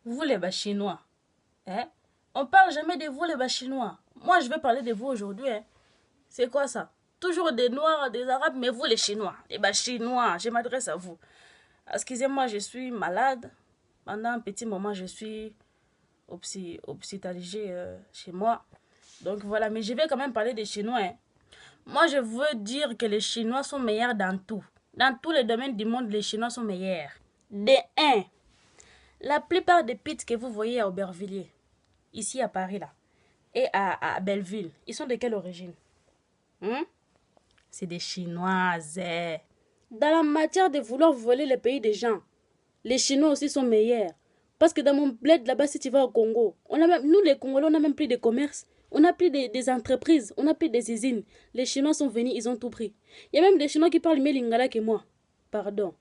Vous les bas chinois, hein? On parle jamais de vous les bas chinois. Moi, je vais parler de vous aujourd'hui, hein. C'est quoi ça? Toujours des Noirs, des Arabes, mais vous les Chinois, les bas chinois, je m'adresse à vous. Excusez-moi, je suis malade. Pendant un petit moment, je suis hospitalisé chez moi. Donc voilà, mais je vais quand même parler des Chinois, hein. Moi, je veux dire que les Chinois sont meilleurs dans tout. Dans tous les domaines du monde, les Chinois sont meilleurs. De un, la plupart des pits que vous voyez à Aubervilliers, ici à Paris, là, et à Belleville, ils sont de quelle origine? Hein? C'est des Chinoises. Dans la matière de vouloir voler le pays des gens, les Chinois aussi sont meilleurs. Parce que dans mon bled là-bas, si tu vas au Congo, nous les Congolais, on n'a même plus de commerce. On n'a plus des entreprises, on n'a plus des usines. Les Chinois sont venus, ils ont tout pris. Il y a même des Chinois qui parlent mieux lingala que moi. Pardon.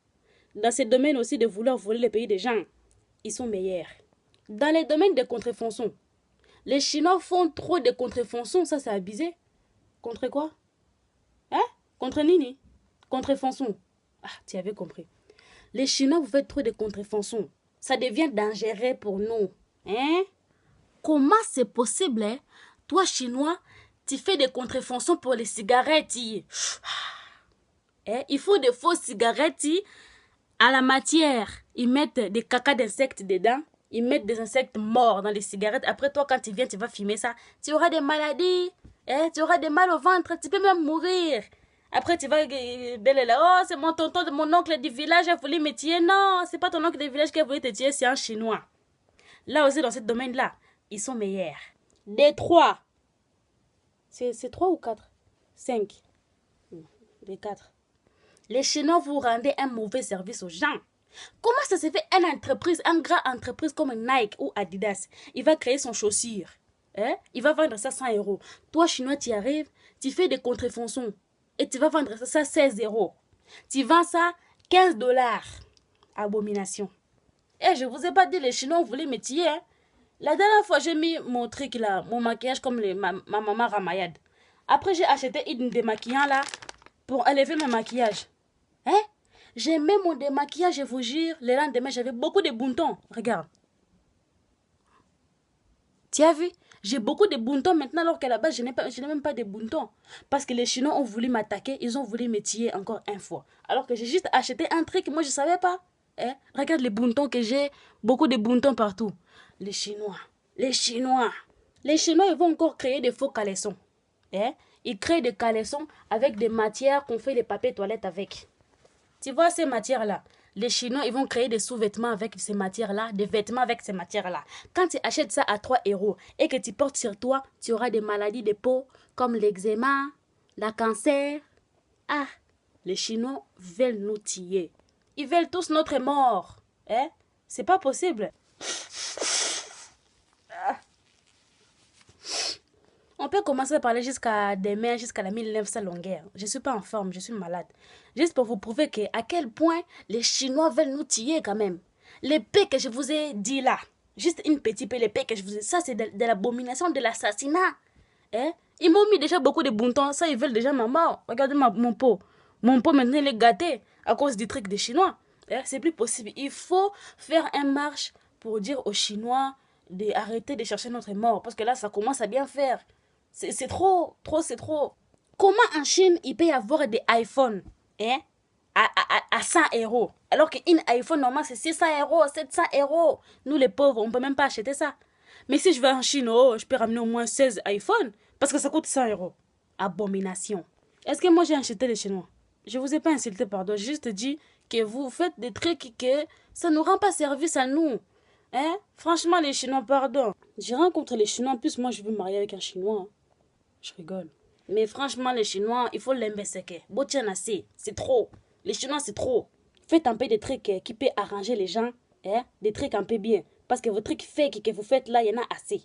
Dans ces domaines aussi de vouloir voler le pays des gens, ils sont meilleurs. Dans les domaines des contrefaçons, les Chinois font trop de contrefaçons, ça c'est abusé. Contre quoi? Hein? Contre Nini? Contrefaçons. Ah, tu avais compris. Les Chinois, vous faites trop de contrefaçons. Ça devient dangereux pour nous. Hein? Comment c'est possible, hein? Toi, Chinois, tu fais des contrefaçons pour les cigarettes. Hein? Il faut des fausses cigarettes à la matière. Ils mettent des caca d'insectes dedans. Ils mettent des insectes morts dans les cigarettes. Après, toi, quand tu viens, tu vas fumer ça. Tu auras des maladies. Hein? Tu auras des mal au ventre. Tu peux même mourir. Après, tu vas belle là. Oh, c'est mon tonton de mon oncle du village qui a voulu me tuer. Non, c'est pas ton oncle du village qui a voulu te tuer, c'est un Chinois. Là aussi, dans ce domaine-là, ils sont meilleurs. Des trois. C'est trois ou quatre? Cinq. Des quatre. Les Chinois vous rendez un mauvais service aux gens. Comment ça se fait une entreprise, une grande entreprise comme Nike ou Adidas, il va créer son chaussure. Hein? Il va vendre ça 100 euros. Toi, Chinois, tu arrives, tu fais des contrefaçons. Et tu vas vendre ça 16 euros. Tu vends ça 15 dollars. Abomination. Et je vous ai pas dit, les Chinois voulaient me tuer. Hein? La dernière fois, j'ai mis mon truc là, mon maquillage comme ma maman Ramayad. Après, j'ai acheté une démaquillant là pour enlever mon maquillage. Hein? J'ai mis mon démaquillage, je vous jure, le lendemain, j'avais beaucoup de boutons. Regarde. Tu as vu? J'ai beaucoup de boutons maintenant alors qu'à la base, je n'ai même pas de boutons. Parce que les Chinois ont voulu m'attaquer, ils ont voulu me tuer encore une fois. Alors que j'ai juste acheté un truc, moi je ne savais pas. Hein? Regarde les boutons que j'ai, beaucoup de boutons partout. Les Chinois, les Chinois. Les Chinois, ils vont encore créer des faux caleçons. Hein? Ils créent des caleçons avec des matières qu'on fait des papiers toilettes avec. Tu vois ces matières-là? Les Chinois, ils vont créer des sous-vêtements avec ces matières-là, des vêtements avec ces matières-là. Quand tu achètes ça à 3 euros et que tu portes sur toi, tu auras des maladies de peau comme l'eczéma, le cancer. Ah, les Chinois veulent nous tuer. Ils veulent tous notre mort. Hein? C'est pas possible. On peut commencer à parler jusqu'à demain, jusqu'à la 1900 longueur. Je ne suis pas en forme, je suis malade. Juste pour vous prouver à quel point les Chinois veulent nous tuer quand même. Les paix que je vous ai dit là, juste une petite paix, les paix que je vous ai dit, ça c'est de l'abomination, de l'assassinat. Hein? Ils m'ont mis déjà beaucoup de boutons, ça ils veulent déjà ma mort. Regardez mon pot. Mon pot maintenant il est gâté à cause du truc des Chinois. Hein? C'est plus possible. Il faut faire une marche pour dire aux Chinois d'arrêter de chercher notre mort. Parce que là ça commence à bien faire. C'est trop, c'est trop. Comment en Chine, il peut y avoir des iPhones hein, à 100 euros alors qu'une iPhone normal c'est 600 euros, 700 euros. Nous les pauvres, on ne peut même pas acheter ça. Mais si je vais en Chine, oh, je peux ramener au moins 16 iPhones parce que ça coûte 100 euros. Abomination. Est-ce que moi j'ai insulté les Chinois? Je vous ai pas insulté, pardon. J'ai juste dit que vous faites des trucs que ça ne nous rend pas service à nous. Hein? Franchement, les Chinois, pardon. J'ai rencontré les Chinois, en plus moi je veux me marier avec un Chinois. Hein. Je rigole. Mais franchement, les Chinois, il faut l'investiguer. C'est trop. Les Chinois, c'est trop. Faites un peu des trucs qui peuvent arranger les gens. Hein? Des trucs un peu bien. Parce que vos trucs fake que vous faites là, il y en a assez.